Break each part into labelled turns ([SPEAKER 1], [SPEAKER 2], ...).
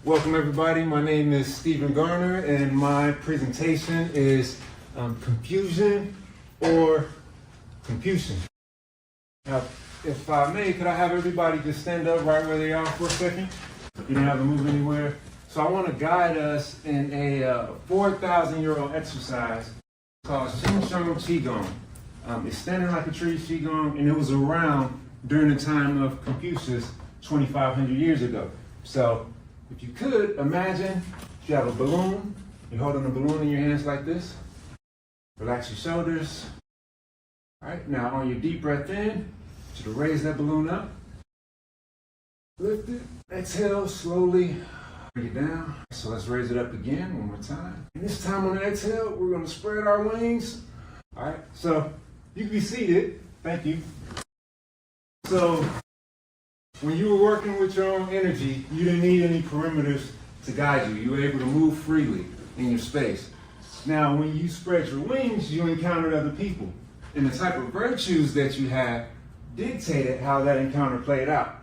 [SPEAKER 1] Welcome everybody, my name is Steven Garner and my presentation is Confusion or Confucian. Now, if I may, could I have everybody just stand up right where they are for a second? You don't have to move anywhere. So I want to guide us in a 4,000-year-old exercise called shinshō chigong. It's standing like a tree, chigong, and it was around during the time of Confucius 2,500 years ago. So if you could imagine you have a balloon, you're holding a balloon in your hands like this. Relax your shoulders. All right, now on your deep breath in, you should raise that balloon up. Lift it, exhale slowly, bring it down. So let's raise it up again one more time. And this time on the exhale, we're gonna spread our wings. All right, so you can be seated, thank you. So when you were working with your own energy, you didn't need any perimeters to guide you. You were able to move freely in your space. Now, when you spread your wings, you encountered other people. And the type of virtues that you had dictated how that encounter played out.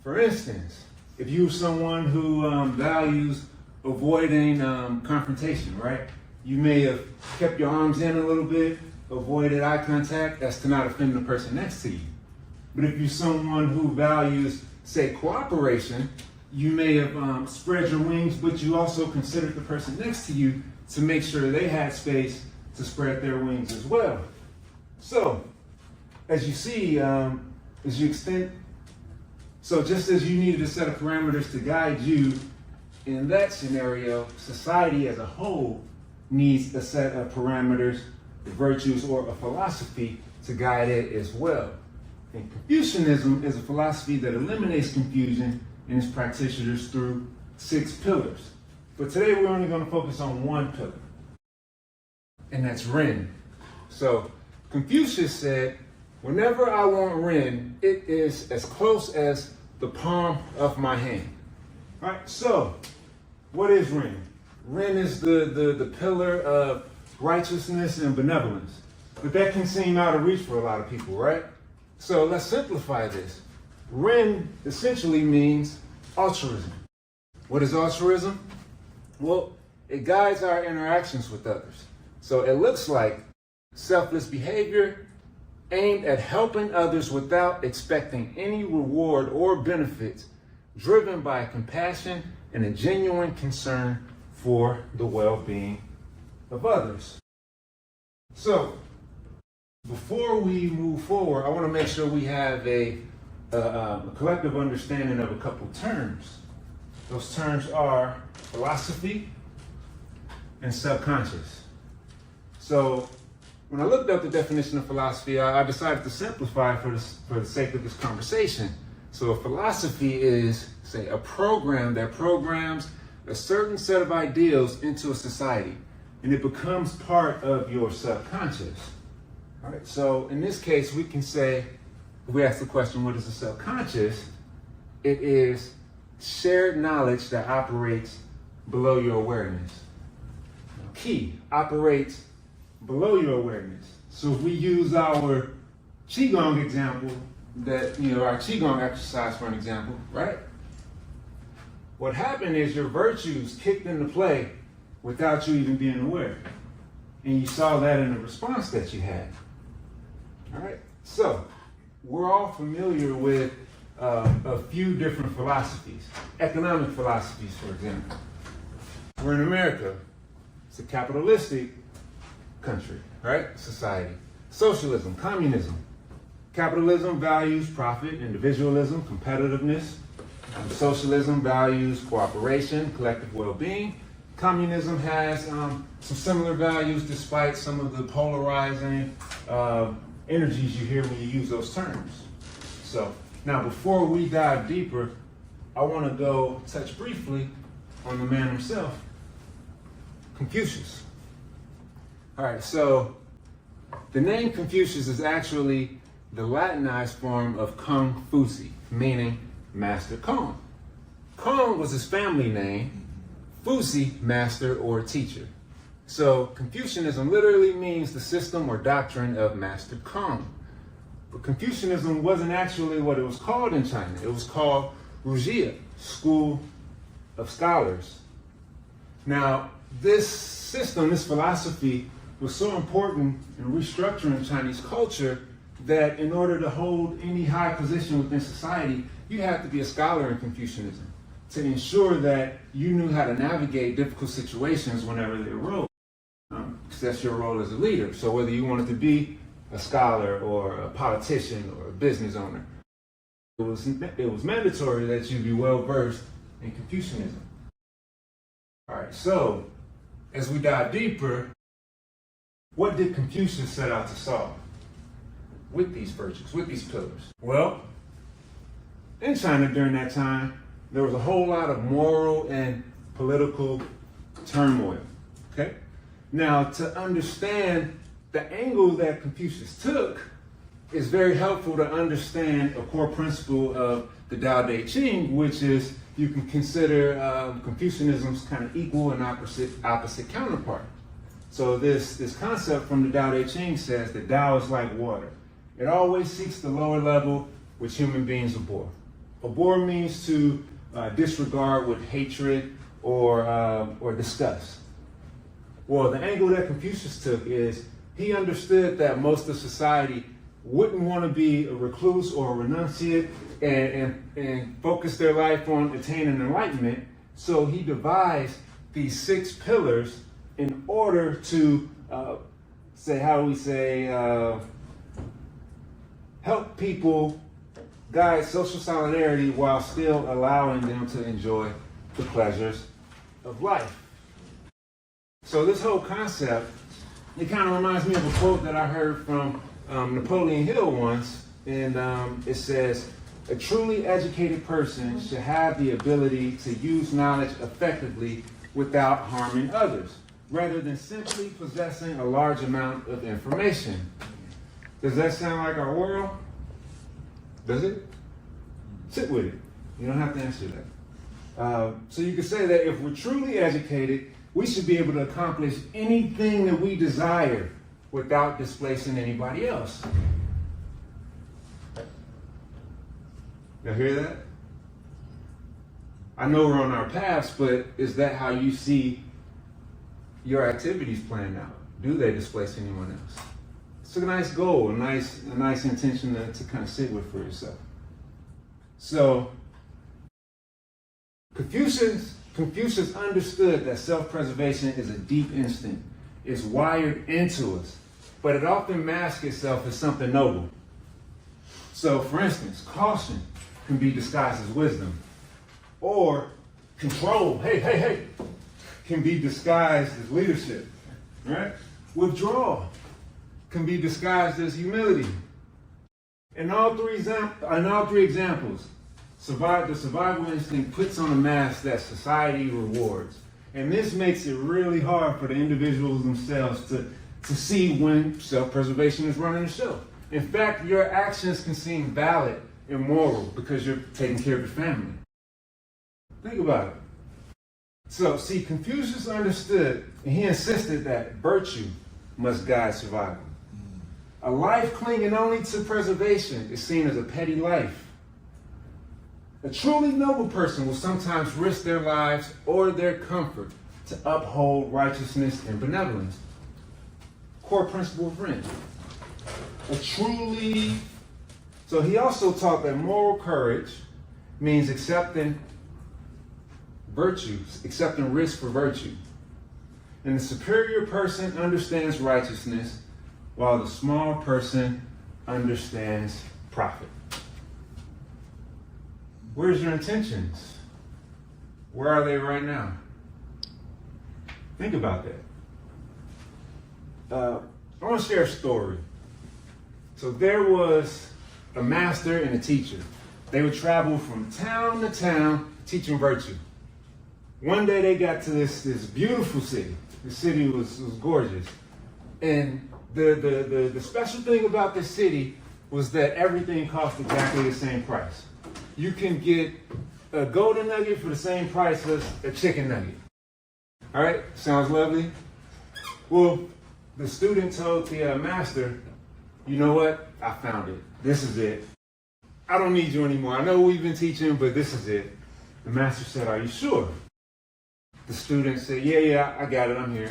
[SPEAKER 1] For instance, if you're someone who values avoiding confrontation, right? You may have kept your arms in a little bit, avoided eye contact, that's to not offend the person next to you. But if you're someone who values, say, cooperation, you may have spread your wings, but you also considered the person next to you to make sure they had space to spread their wings as well. So, as you see, as you extend, so just as you needed a set of parameters to guide you, in that scenario, society as a whole needs a set of parameters, virtues, or a philosophy to guide it as well. And Confucianism is a philosophy that eliminates confusion in its practitioners through 6 pillars. But today we're only going to focus on one pillar, and that's Ren. So Confucius said, whenever I want Ren, it is as close as the palm of my hand. All right, so what is Ren? Ren is the pillar of righteousness and benevolence. But that can seem out of reach for a lot of people, right? So let's simplify this. Ren essentially means altruism. What is altruism? Well, it guides our interactions with others. So it looks like selfless behavior aimed at helping others without expecting any reward or benefits, driven by compassion and a genuine concern for the well-being of others. So, before we move forward, I want to make sure we have a collective understanding of a couple terms. Those terms are philosophy and subconscious. So when I looked up the definition of philosophy, I decided to simplify for the sake of this conversation. So a philosophy is, say, a program that programs a certain set of ideals into a society, and it becomes part of your subconscious. All right, so in this case, we can say, if we ask the question, what is the subconscious? It is shared knowledge that operates below your awareness. Key, operates below your awareness. So if we use our Qigong example, our Qigong exercise for an example, right? What happened is your virtues kicked into play without you even being aware. And you saw that in the response that you had. All right, so we're all familiar with a few different philosophies. Economic philosophies, for example. We're in America. It's a capitalistic country, right? Society. Socialism, communism. Capitalism values profit, individualism, competitiveness. Socialism values cooperation, collective well-being. Communism has some similar values despite some of the polarizing energies you hear when you use those terms. So now before we dive deeper, I want to go touch briefly on the man himself, Confucius. All right, so the name Confucius is actually the Latinized form of Kung Fuzi, meaning Master Kong. Kong was his family name, Fuzi, master or teacher. So Confucianism literally means the system or doctrine of Master Kong. But Confucianism wasn't actually what it was called in China. It was called Rujia, school of scholars. Now, this system, this philosophy, was so important in restructuring Chinese culture that in order to hold any high position within society, you had to be a scholar in Confucianism to ensure that you knew how to navigate difficult situations whenever they arose. Because that's your role as a leader. So whether you wanted to be a scholar or a politician or a business owner, it was mandatory that you be well versed in Confucianism. All right, so as we dive deeper, what did Confucius set out to solve with these virtues, with these pillars? Well, in China during that time, there was a whole lot of moral and political turmoil, okay? Now, to understand the angle that Confucius took is very helpful to understand a core principle of the Tao Te Ching, which is you can consider Confucianism's kind of equal and opposite counterpart. So this concept from the Tao Te Ching says that Tao is like water. It always seeks the lower level, which human beings abhor. Abhor means to disregard with hatred or disgust. Well, the angle that Confucius took is he understood that most of society wouldn't want to be a recluse or a renunciate and focus their life on attaining enlightenment. So he devised these 6 pillars in order to help people guide social solidarity while still allowing them to enjoy the pleasures of life. So this whole concept, it kind of reminds me of a quote that I heard from Napoleon Hill once, and it says, "A truly educated person should have the ability to use knowledge effectively without harming others, rather than simply possessing a large amount of information." Does that sound like our world? Does it? Sit with it. You don't have to answer that. So you could say that if we're truly educated, we should be able to accomplish anything that we desire without displacing anybody else. Y'all hear that? I know we're on our paths, but is that how you see your activities planned out? Do they displace anyone else? It's a nice goal, a nice intention to kind of sit with for yourself. So Confucius understood that self-preservation is a deep instinct. It's wired into us, but it often masks itself as something noble. So, for instance, caution can be disguised as wisdom, or control, hey, can be disguised as leadership, right? Withdrawal can be disguised as humility. In all three examples, the survival instinct puts on a mask that society rewards. And this makes it really hard for the individuals themselves to see when self-preservation is running the show. In fact, your actions can seem valid and moral because you're taking care of your family. Think about it. So, see, Confucius understood, and he insisted that virtue must guide survival. A life clinging only to preservation is seen as a petty life. A truly noble person will sometimes risk their lives or their comfort to uphold righteousness and benevolence. Core principle of Ren. So he also taught that moral courage means accepting virtues, accepting risk for virtue. And the superior person understands righteousness, while the small person understands profit. Where's your intentions? Where are they right now? Think about that. I want to share a story. So there was a master and a teacher. They would travel from town to town teaching virtue. One day they got to this beautiful city. The city was gorgeous. And the special thing about this city was that everything cost exactly the same price. You can get a golden nugget for the same price as a chicken nugget. All right, sounds lovely? Well, the student told the master, "You know what? I found it. This is it. I don't need you anymore. I know we've been teaching, but this is it." The master said, "Are you sure?" The student said, yeah, I got it, I'm here.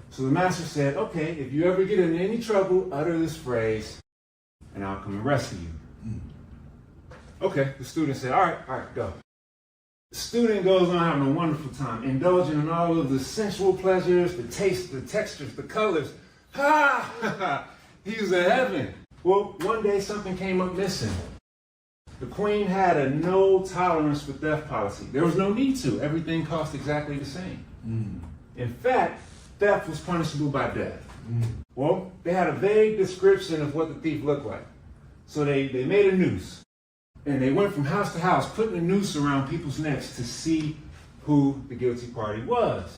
[SPEAKER 1] So the master said, okay, if you ever get in any trouble, utter this phrase, and I'll come and rescue you. Okay, the student said, all right, go. The student goes on having a wonderful time, indulging in all of the sensual pleasures, the taste, the textures, the colors. Ha! He was in heaven. Well, one day something came up missing. The queen had a no tolerance for theft policy. There was no need to. Everything cost exactly the same. In fact, theft was punishable by death. Well, they had a vague description of what the thief looked like. So they made a noose. And they went from house to house, putting a noose around people's necks to see who the guilty party was.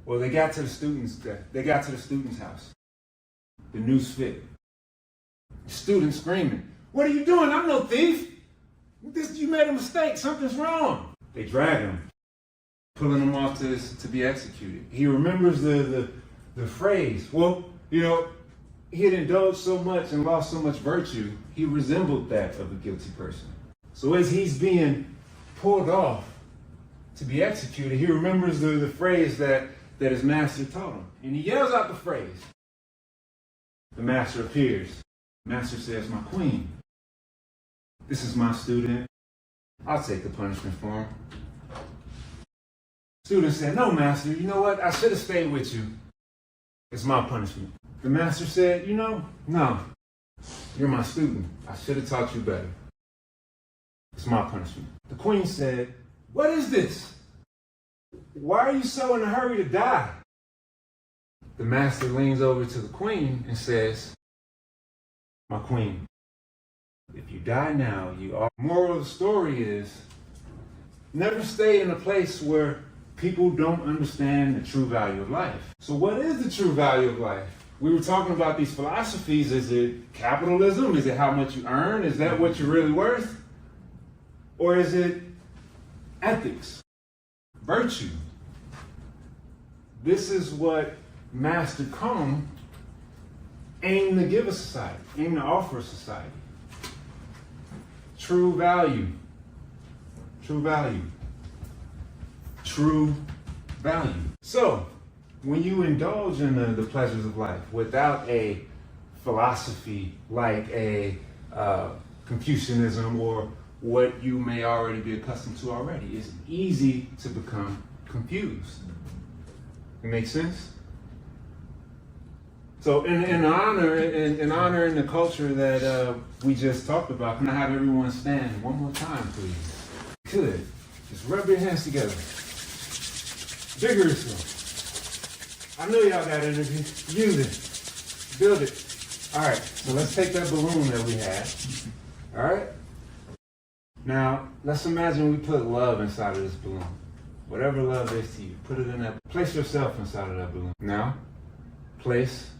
[SPEAKER 1] Well, they got to the student's house. The noose fit. The student screaming, "What are you doing? I'm no thief. You made a mistake. Something's wrong." They drag him, pulling him off to be executed. He remembers the phrase. Well, he had indulged so much and lost so much virtue, he resembled that of a guilty person. So as he's being pulled off to be executed, he remembers the phrase that his master taught him. And he yells out the phrase. The master appears. The master says, "My queen, this is my student. I'll take the punishment for him." Student said, "No, master, you know what? I should have stayed with you. It's my punishment." The master said, "No, you're my student. I should have taught you better. It's my punishment." The queen said, "What is this? Why are you so in a hurry to die?" The master leans over to the queen and says, "My queen, if you die now, you are." Moral of the story is, never stay in a place where people don't understand the true value of life. So what is the true value of life? We were talking about these philosophies. Is it capitalism? Is it how much you earn? Is that what you're really worth? Or is it ethics, virtue? This is what Master Kong aimed to give a society, aimed to offer a society. True value. True value. True value. So, when you indulge in the pleasures of life without a philosophy like a Confucianism or what you may already be accustomed to already, it's easy to become confused. It makes sense? So in honor in the culture that we just talked about, can I have everyone stand one more time, please? Good. Just rub your hands together. Vigorously. I know y'all got energy. Use it. Build it. All right, so let's take that balloon that we had. All right? Now, let's imagine we put love inside of this balloon. Whatever love is to you, put it in that. Place yourself inside of that balloon. Now, place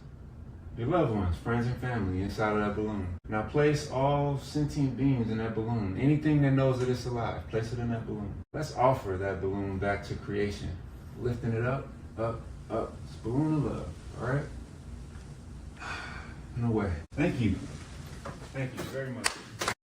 [SPEAKER 1] your loved ones, friends and family inside of that balloon. Now place all sentient beings in that balloon. Anything that knows that it's alive, place it in that balloon. Let's offer that balloon back to creation. Lifting it up, up, up. It's a balloon of love, all right? No way. Thank you. Thank you very much.